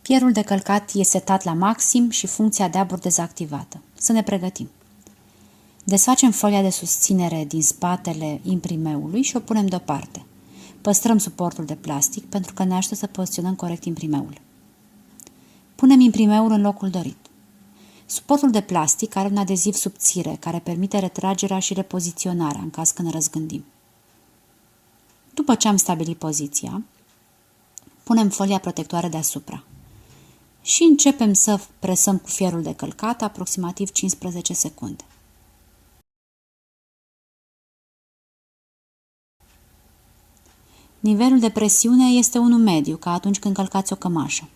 Fierul de călcat e setat la maxim și funcția de abur dezactivată. Să ne pregătim. Desfacem folia de susținere din spatele imprimeului și o punem deoparte. Păstrăm suportul de plastic pentru că ne ajută să poziționăm corect imprimeul. Punem imprimeul în locul dorit. Suportul de plastic are un adeziv subțire care permite retragerea și repoziționarea în caz că ne răzgândim. După ce am stabilit poziția, punem folia protectoare deasupra și începem să presăm cu fierul de călcat aproximativ 15 secunde. Nivelul de presiune este unul mediu, ca atunci când călcați o cămașă.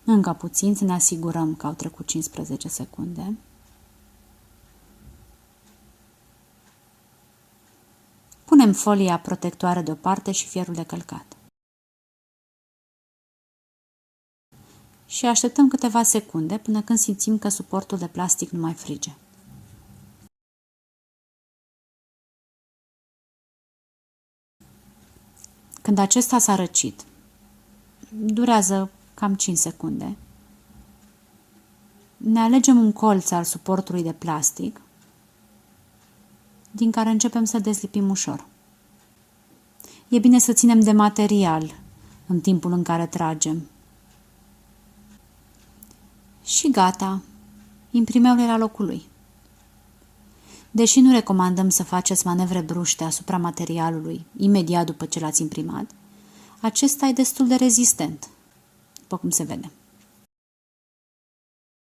Încă puțin, să ne asigurăm că au trecut 15 secunde. Punem folia protectoare deoparte și fierul de călcat. Și așteptăm câteva secunde până când simțim că suportul de plastic nu mai frige. Când acesta s-a răcit, durează cam 5 secunde, ne alegem un colț al suportului de plastic din care începem să deslipim ușor. E bine să ținem de material în timpul în care tragem. Și gata, imprimeul e la locul lui. Deși nu recomandăm să faceți manevre bruște asupra materialului imediat după ce l-ați imprimat, acesta e destul de rezistent, după cum se vede.